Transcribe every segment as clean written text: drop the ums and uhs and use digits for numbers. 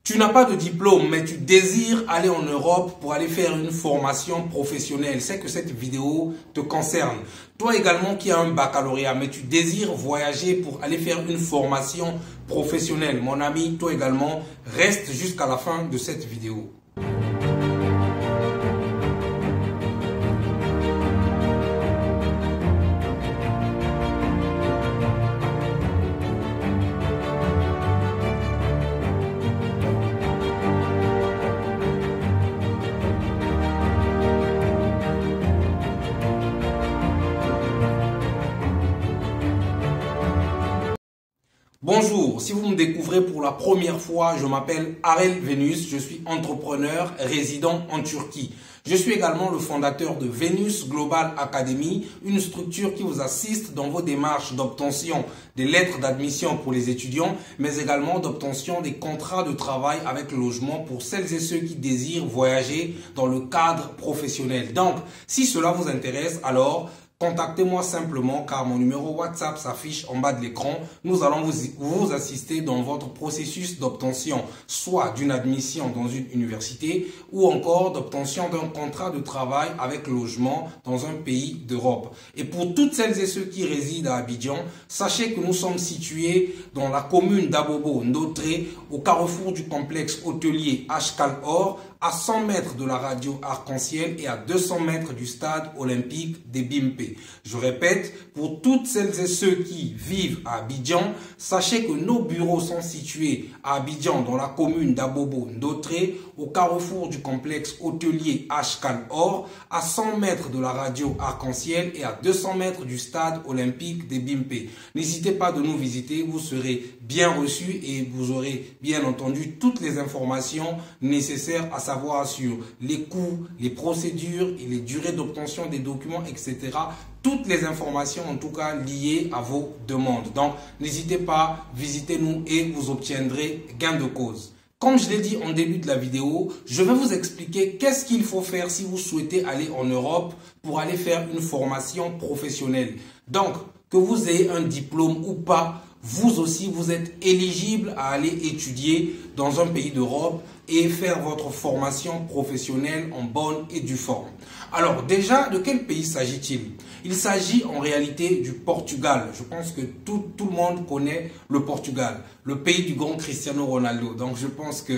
Tu n'as pas de diplôme, mais tu désires aller en Europe pour aller faire une formation professionnelle. C'est que cette vidéo te concerne. Toi également qui as un baccalauréat, mais tu désires voyager pour aller faire une formation professionnelle. Mon ami, toi également, reste jusqu'à la fin de cette vidéo. Bonjour, si vous me découvrez pour la première fois, je m'appelle Arel Venus, je suis entrepreneur résident en Turquie. Je suis également le fondateur de Venus Global Academy, une structure qui vous assiste dans vos démarches d'obtention des lettres d'admission pour les étudiants, mais également d'obtention des contrats de travail avec logement pour celles et ceux qui désirent voyager dans le cadre professionnel. Donc, si cela vous intéresse, alors contactez-moi simplement car mon numéro WhatsApp s'affiche en bas de l'écran. Nous allons vous assister dans votre processus d'obtention, soit d'une admission dans une université ou encore d'obtention d'un contrat de travail avec logement dans un pays d'Europe. Et pour toutes celles et ceux qui résident à Abidjan, sachez que nous sommes situés dans la commune d'Abobo, Ndotré, au carrefour du complexe hôtelier Ashkal-Or, à 100 mètres de la radio Arc-en-Ciel et à 200 mètres du stade olympique des Bimpe. Je répète, pour toutes celles et ceux qui vivent à Abidjan, sachez que nos bureaux sont situés à Abidjan dans la commune d'Abobo Ndotré, au carrefour du complexe hôtelier Ashkal-Or, à 100 mètres de la radio Arc-en-Ciel et à 200 mètres du stade olympique des Bimpe. N'hésitez pas de nous visiter, vous serez bien reçus et vous aurez bien entendu toutes les informations nécessaires à savoir sur les coûts, les procédures et les durées d'obtention des documents, etc. Toutes les informations en tout cas liées à vos demandes. Donc n'hésitez pas, visitez-nous et vous obtiendrez gain de cause. Comme je l'ai dit en début de la vidéo, je vais vous expliquer qu'est-ce qu'il faut faire si vous souhaitez aller en Europe pour aller faire une formation professionnelle. Donc, que vous ayez un diplôme ou pas, vous aussi, vous êtes éligible à aller étudier dans un pays d'Europe et faire votre formation professionnelle en bonne et due forme. Alors déjà, de quel pays s'agit-il? Il s'agit en réalité du Portugal. Je pense que tout le monde connaît le Portugal, le pays du grand Cristiano Ronaldo. Donc je pense que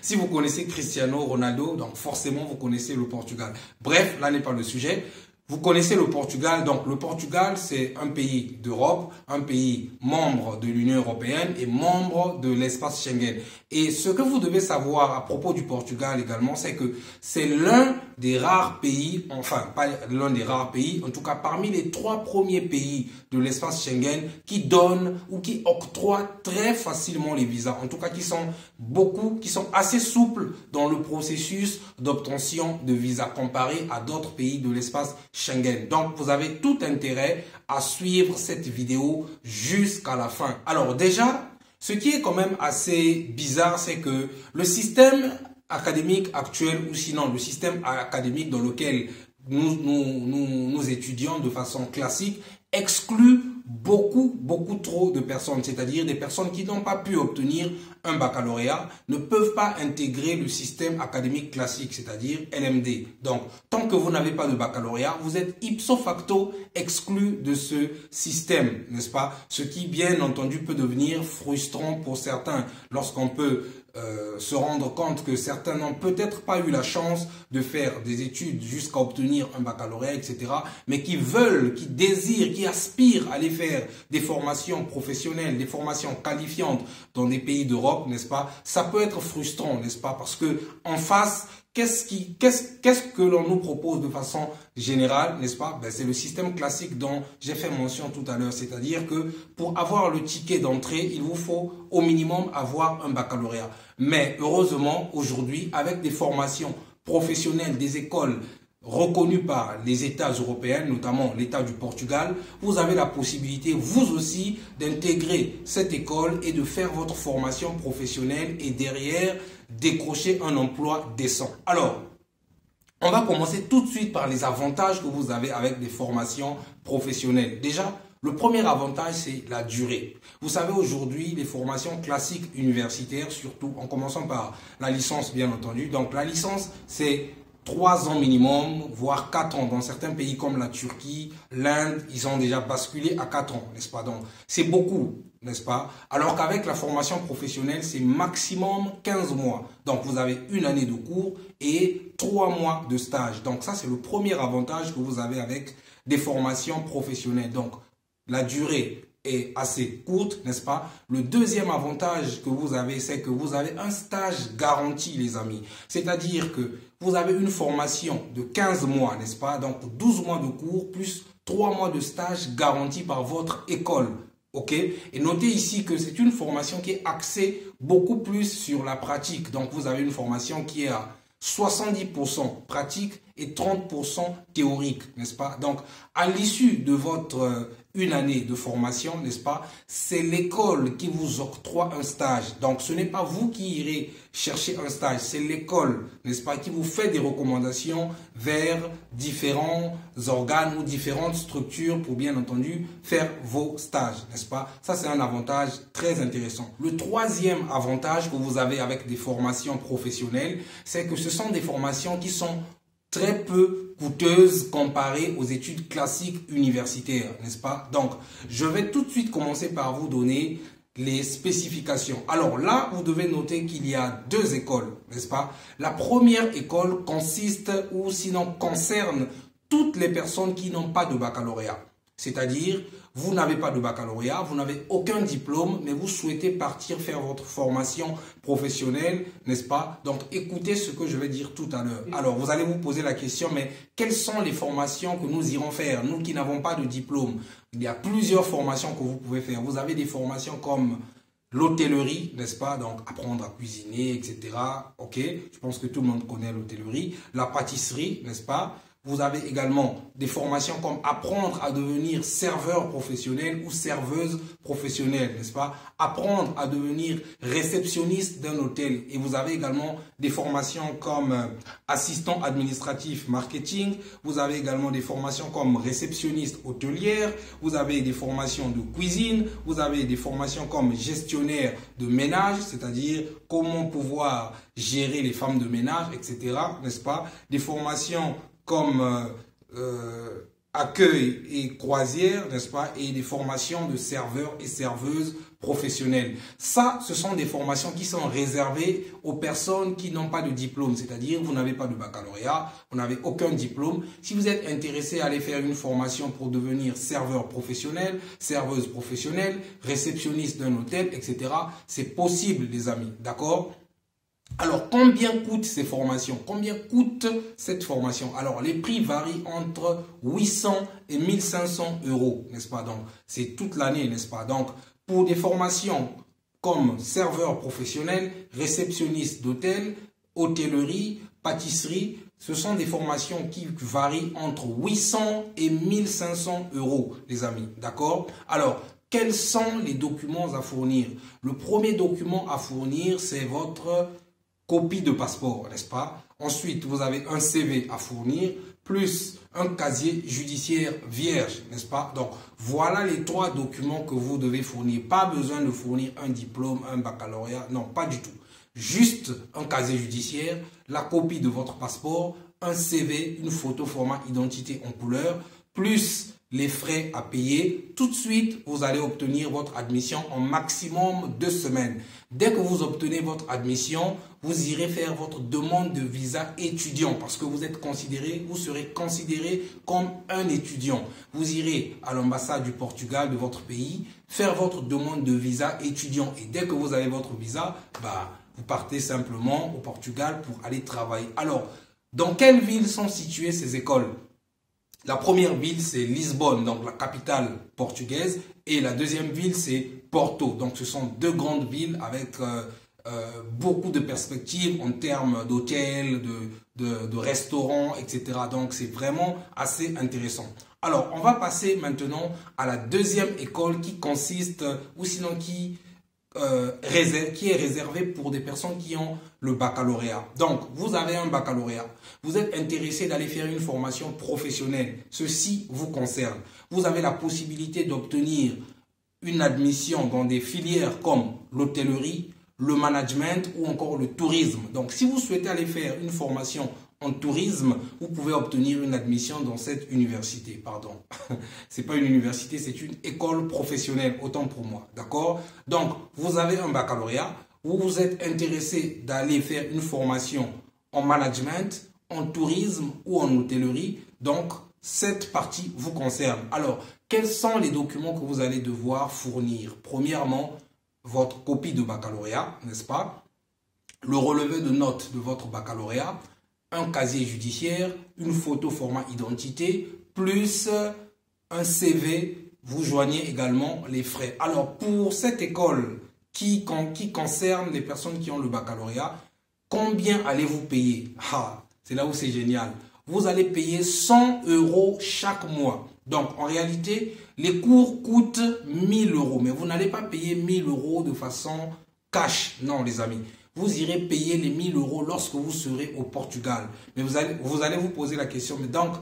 si vous connaissez Cristiano Ronaldo, donc forcément vous connaissez le Portugal. Bref, là n'est pas le sujet. Vous connaissez le Portugal, donc le Portugal c'est un pays d'Europe, un pays membre de l'Union européenne et membre de l'espace Schengen. Et ce que vous devez savoir à propos du Portugal également, c'est que c'est l'un des rares pays, enfin pas l'un des rares pays, en tout cas parmi les 3 premiers pays de l'espace Schengen qui donnent ou qui octroient très facilement les visas, en tout cas qui sont assez souples dans le processus d'obtention de visas comparé à d'autres pays de l'espace Schengen. Donc, vous avez tout intérêt à suivre cette vidéo jusqu'à la fin. Alors déjà, ce qui est quand même assez bizarre, c'est que le système académique actuel, ou sinon le système académique dans lequel nous étudions de façon classique, exclut beaucoup trop de personnes, c'est-à-dire des personnes qui n'ont pas pu obtenir un baccalauréat ne peuvent pas intégrer le système académique classique, c'est-à-dire LMD. Donc, tant que vous n'avez pas de baccalauréat, vous êtes ipso facto exclu de ce système, n'est-ce pas? Ce qui, bien entendu, peut devenir frustrant pour certains lorsqu'on peut se rendre compte que certains n'ont peut-être pas eu la chance de faire des études jusqu'à obtenir un baccalauréat, etc., mais qui veulent, qui désirent, qui aspirent à aller faire des formations professionnelles, des formations qualifiantes dans des pays d'Europe, n'est-ce pas? Ça peut être frustrant, n'est-ce pas? Parce que en face, qu'est-ce que l'on nous propose de façon générale, n'est-ce pas? Ben, c'est le système classique dont j'ai fait mention tout à l'heure. C'est-à-dire que pour avoir le ticket d'entrée, il vous faut au minimum avoir un baccalauréat. Mais heureusement, aujourd'hui, avec des formations professionnelles, des écoles reconnues par les États européens, notamment l'État du Portugal, vous avez la possibilité, vous aussi, d'intégrer cette école et de faire votre formation professionnelle et derrière, décrocher un emploi décent. Alors, on va commencer tout de suite par les avantages que vous avez avec des formations professionnelles. Déjà, Le premier avantage, c'est la durée. Vous savez, aujourd'hui, les formations classiques universitaires, surtout en commençant par la licence, bien entendu. Donc, la licence, c'est 3 ans minimum, voire 4 ans. Dans certains pays comme la Turquie, l'Inde, ils ont déjà basculé à 4 ans, n'est-ce pas? Donc, c'est beaucoup, n'est-ce pas? Alors qu'avec la formation professionnelle, c'est maximum 15 mois. Donc, vous avez une année de cours et 3 mois de stage. Donc, ça, c'est le premier avantage que vous avez avec des formations professionnelles. Donc, la durée est assez courte, n'est-ce pas? Le deuxième avantage que vous avez, c'est que vous avez un stage garanti, les amis. C'est-à-dire que vous avez une formation de 15 mois, n'est-ce pas? Donc, 12 mois de cours plus 3 mois de stage garanti par votre école. OK? Et notez ici que c'est une formation qui est axée beaucoup plus sur la pratique. Donc, vous avez une formation qui est à 70% pratique et 30% théorique, n'est-ce pas? Donc, à l'issue de votre une année de formation, n'est-ce pas? C'est l'école qui vous octroie un stage. Donc, ce n'est pas vous qui irez chercher un stage, c'est l'école, n'est-ce pas, qui vous fait des recommandations vers différents organes ou différentes structures pour, bien entendu, faire vos stages, n'est-ce pas? Ça, c'est un avantage très intéressant. Le troisième avantage que vous avez avec des formations professionnelles, c'est que ce sont des formations qui sont très peu coûteuses comparées aux études classiques universitaires, n'est-ce pas? Donc, je vais tout de suite commencer par vous donner les spécifications. Alors là, vous devez noter qu'il y a 2 écoles, n'est-ce pas? La première école consiste ou sinon concerne toutes les personnes qui n'ont pas de baccalauréat. C'est-à-dire, vous n'avez pas de baccalauréat, vous n'avez aucun diplôme, mais vous souhaitez partir faire votre formation professionnelle, n'est-ce pas? Donc, écoutez ce que je vais dire tout à l'heure. Alors, vous allez vous poser la question, mais quelles sont les formations que nous irons faire, nous qui n'avons pas de diplôme? Il y a plusieurs formations que vous pouvez faire. Vous avez des formations comme l'hôtellerie, n'est-ce pas? Donc, apprendre à cuisiner, etc. OK? Je pense que tout le monde connaît l'hôtellerie. La pâtisserie, n'est-ce pas? Vous avez également des formations comme apprendre à devenir serveur professionnel ou serveuse professionnelle, n'est-ce pas? Apprendre à devenir réceptionniste d'un hôtel. Et vous avez également des formations comme assistant administratif marketing. Vous avez également des formations comme réceptionniste hôtelière. Vous avez des formations de cuisine. Vous avez des formations comme gestionnaire de ménage, c'est-à-dire comment pouvoir gérer les femmes de ménage, etc. N'est-ce pas? Des formations comme accueil et croisière, n'est-ce pas, et des formations de serveurs et serveuses professionnelles. Ça, ce sont des formations qui sont réservées aux personnes qui n'ont pas de diplôme, c'est-à-dire vous n'avez pas de baccalauréat, vous n'avez aucun diplôme. Si vous êtes intéressé à aller faire une formation pour devenir serveur professionnel, serveuse professionnelle, réceptionniste d'un hôtel, etc., c'est possible, les amis, d'accord? Alors, combien coûtent ces formations? Combien coûte cette formation? Alors, les prix varient entre 800 et 1500 euros, n'est-ce pas? Donc, c'est toute l'année, n'est-ce pas? Donc, pour des formations comme serveur professionnel, réceptionniste d'hôtel, hôtellerie, pâtisserie, ce sont des formations qui varient entre 800 et 1500 euros, les amis, d'accord? Alors, quels sont les documents à fournir? Le premier document à fournir, c'est votre copie de passeport, n'est-ce pas? Ensuite, vous avez un CV à fournir, plus un casier judiciaire vierge, n'est-ce pas? Donc, voilà les 3 documents que vous devez fournir. Pas besoin de fournir un diplôme, un baccalauréat, non, pas du tout. Juste un casier judiciaire, la copie de votre passeport, un CV, une photo format identité en couleur, plus les frais à payer. Tout de suite, vous allez obtenir votre admission en maximum 2 semaines. Dès que vous obtenez votre admission, vous irez faire votre demande de visa étudiant parce que vous êtes considéré, vous serez considéré comme un étudiant. Vous irez à l'ambassade du Portugal de votre pays faire votre demande de visa étudiant et dès que vous avez votre visa, vous partez simplement au Portugal pour aller travailler. Alors, dans quelle ville sont situées ces écoles? La première ville, c'est Lisbonne, donc la capitale portugaise. Et la deuxième ville, c'est Porto. Donc, ce sont 2 grandes villes avec beaucoup de perspectives en termes d'hôtels, de restaurants, etc. Donc, c'est vraiment assez intéressant. Alors, on va passer maintenant à la deuxième école qui consiste, ou sinon qui qui est réservé pour des personnes qui ont le baccalauréat. Donc, vous avez un baccalauréat. Vous êtes intéressé d'aller faire une formation professionnelle. Ceci vous concerne. Vous avez la possibilité d'obtenir une admission dans des filières comme l'hôtellerie, le management ou encore le tourisme. Donc, si vous souhaitez aller faire une formation en tourisme, vous pouvez obtenir une admission dans cette université. Pardon, c'est pas une université, c'est une école professionnelle, autant pour moi. D'accord? Donc, vous avez un baccalauréat, vous vous êtes intéressé d'aller faire une formation en management, en tourisme ou en hôtellerie. Donc, cette partie vous concerne. Alors, quels sont les documents que vous allez devoir fournir? Premièrement, votre copie de baccalauréat, n'est-ce pas? Le relevé de notes de votre baccalauréat, un casier judiciaire, une photo format identité, plus un CV. Vous joignez également les frais. Alors, pour cette école qui concerne les personnes qui ont le baccalauréat, combien allez-vous payer? C'est là où c'est génial. Vous allez payer 100 € chaque mois. Donc, en réalité, les cours coûtent 1000 €. Mais vous n'allez pas payer 1000 € de façon cash. Non, les amis. Vous irez payer les 1000 € lorsque vous serez au Portugal. Mais vous allez vous poser la question, mais donc,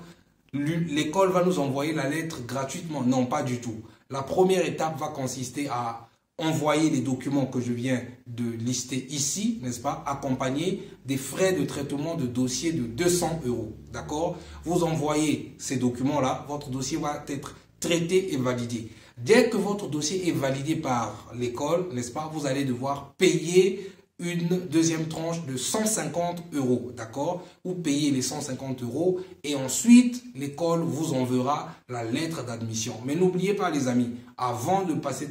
l'école va nous envoyer la lettre gratuitement? Non, pas du tout. La première étape va consister à envoyer les documents que je viens de lister ici, n'est-ce pas, accompagnés des frais de traitement de dossier de 200 €. D'accord? Vous envoyez ces documents-là, votre dossier va être traité et validé. Dès que votre dossier est validé par l'école, n'est-ce pas, vous allez devoir payer une deuxième tranche de 150 €, d'accord? Vous payez les 150 € et ensuite l'école vous enverra la lettre d'admission. Mais n'oubliez pas les amis, avant de passer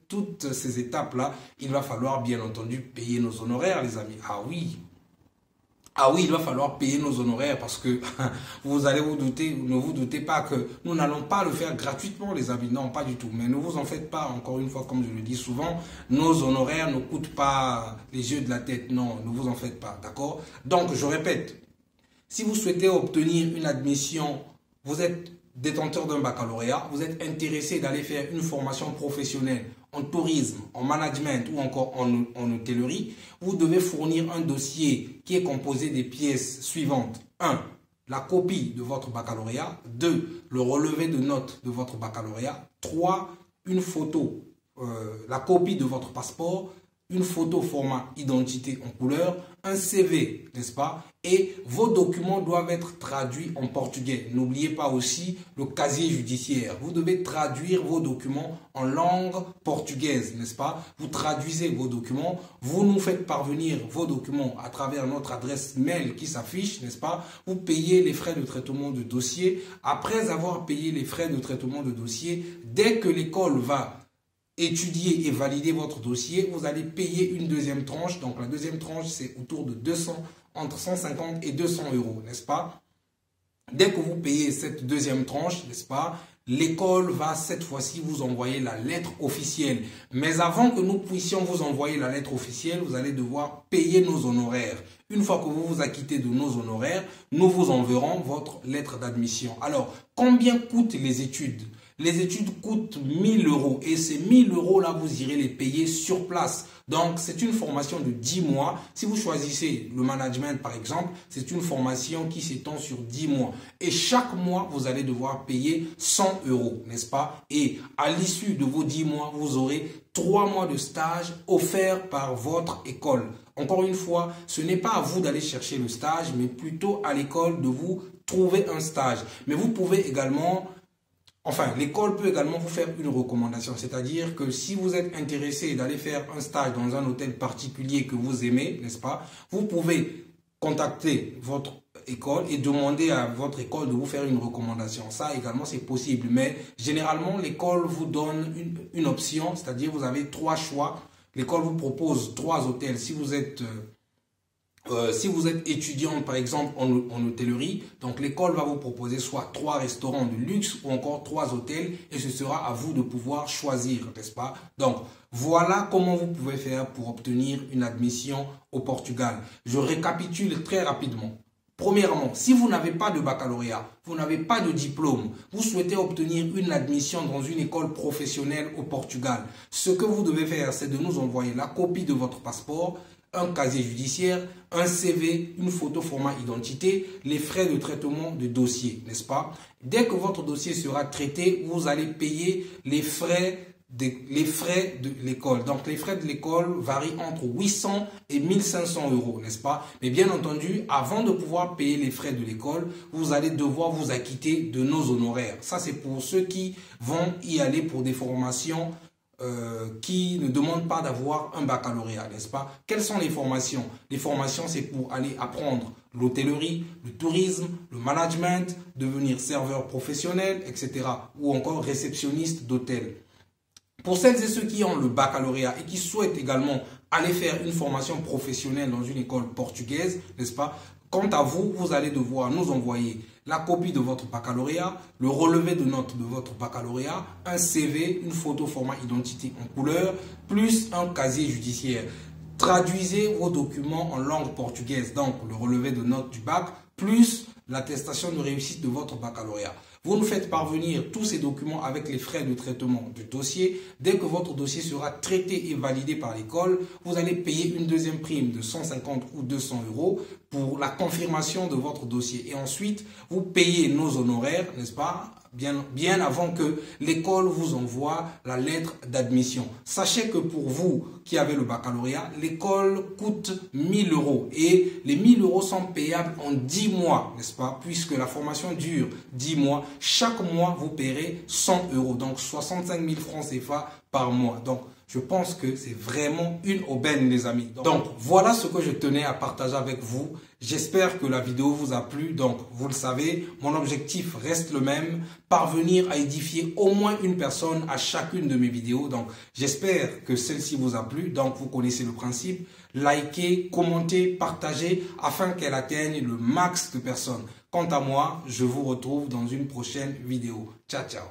toutes ces étapes-là, il va falloir bien entendu payer nos honoraires les amis. Ah oui, il va falloir payer nos honoraires parce que vous allez vous douter, ne vous doutez pas que nous n'allons pas le faire gratuitement les amis. Non, pas du tout. Mais ne vous en faites pas, encore une fois, comme je le dis souvent, nos honoraires ne coûtent pas les yeux de la tête. Non, ne vous en faites pas, d'accord? Donc, je répète, si vous souhaitez obtenir une admission, vous êtes détenteur d'un baccalauréat, vous êtes intéressé d'aller faire une formation professionnelle en tourisme, en management ou encore en hôtellerie, vous devez fournir un dossier qui est composé des pièces suivantes. 1. La copie de votre baccalauréat. 2. Le relevé de notes de votre baccalauréat. 3. Une photo, la copie de votre passeport, une photo format identité en couleur, un CV, n'est-ce pas? Et vos documents doivent être traduits en portugais. N'oubliez pas aussi le casier judiciaire. Vous devez traduire vos documents en langue portugaise, n'est-ce pas? Vous traduisez vos documents, vous nous faites parvenir vos documents à travers notre adresse mail qui s'affiche, n'est-ce pas? Vous payez les frais de traitement de dossier. Après avoir payé les frais de traitement de dossier, dès que l'école va étudier et valider votre dossier, vous allez payer une deuxième tranche. Donc la deuxième tranche, c'est autour de 200, entre 150 et 200 €, n'est-ce pas? Dès que vous payez cette deuxième tranche, n'est-ce pas, l'école va cette fois-ci vous envoyer la lettre officielle. Mais avant que nous puissions vous envoyer la lettre officielle, vous allez devoir payer nos honoraires. Une fois que vous vous acquittez de nos honoraires, nous vous enverrons votre lettre d'admission. Alors, combien coûtent les études? Les études coûtent 1000 € et ces 1000 € là, vous irez les payer sur place. Donc, c'est une formation de 10 mois. Si vous choisissez le management, par exemple, c'est une formation qui s'étend sur 10 mois. Et chaque mois, vous allez devoir payer 100 €, n'est-ce pas? Et à l'issue de vos 10 mois, vous aurez 3 mois de stage offerts par votre école. Encore une fois, ce n'est pas à vous d'aller chercher le stage, mais plutôt à l'école de vous trouver un stage. Mais vous pouvez également... Enfin, l'école peut également vous faire une recommandation, c'est-à-dire que si vous êtes intéressé d'aller faire un stage dans un hôtel particulier que vous aimez, n'est-ce pas, vous pouvez contacter votre école et demander à votre école de vous faire une recommandation. Ça également, c'est possible, mais généralement, l'école vous donne une option, c'est-à-dire vous avez 3 choix. L'école vous propose 3 hôtels. Si vous êtes étudiant, par exemple, en hôtellerie, donc l'école va vous proposer soit 3 restaurants de luxe ou encore 3 hôtels et ce sera à vous de pouvoir choisir, n'est-ce pas? Donc, voilà comment vous pouvez faire pour obtenir une admission au Portugal. Je récapitule très rapidement. Premièrement, si vous n'avez pas de baccalauréat, vous n'avez pas de diplôme, vous souhaitez obtenir une admission dans une école professionnelle au Portugal, ce que vous devez faire, c'est de nous envoyer la copie de votre passeport, un casier judiciaire, un CV, une photo format identité, les frais de traitement de dossier, n'est-ce pas? Dès que votre dossier sera traité, vous allez payer les frais de l'école. Donc, les frais de l'école varient entre 800 et 1500 euros, n'est-ce pas? Mais bien entendu, avant de pouvoir payer les frais de l'école, vous allez devoir vous acquitter de nos honoraires. Ça, c'est pour ceux qui vont y aller pour des formations qui ne demandent pas d'avoir un baccalauréat, n'est-ce pas? Quelles sont les formations? Les formations, c'est pour aller apprendre l'hôtellerie, le tourisme, le management, devenir serveur professionnel, etc. ou encore réceptionniste d'hôtel. Pour celles et ceux qui ont le baccalauréat et qui souhaitent également aller faire une formation professionnelle dans une école portugaise, n'est-ce pas? Quant à vous, vous allez devoir nous envoyer la copie de votre baccalauréat, le relevé de notes de votre baccalauréat, un CV, une photo format identité en couleur, plus un casier judiciaire. Traduisez vos documents en langue portugaise, donc le relevé de notes du bac, plus l'attestation de réussite de votre baccalauréat. Vous nous faites parvenir tous ces documents avec les frais de traitement du dossier. Dès que votre dossier sera traité et validé par l'école, vous allez payer une deuxième prime de 150 ou 200 euros pour la confirmation de votre dossier. Et ensuite, vous payez nos honoraires, n'est-ce pas? Bien avant que l'école vous envoie la lettre d'admission. Sachez que pour vous qui avez le baccalauréat, l'école coûte 1000 euros et les 1000 euros sont payables en 10 mois, n'est-ce pas? Puisque la formation dure 10 mois. Chaque mois, vous paierez 100 euros, donc 65 000 francs CFA par mois. Donc, je pense que c'est vraiment une aubaine, les amis. Donc, voilà ce que je tenais à partager avec vous. J'espère que la vidéo vous a plu. Donc, vous le savez, mon objectif reste le même. Parvenir à édifier au moins une personne à chacune de mes vidéos. Donc, j'espère que celle-ci vous a plu. Donc, vous connaissez le principe. Likez, commentez, partagez afin qu'elle atteigne le max de personnes. Quant à moi, je vous retrouve dans une prochaine vidéo. Ciao, ciao.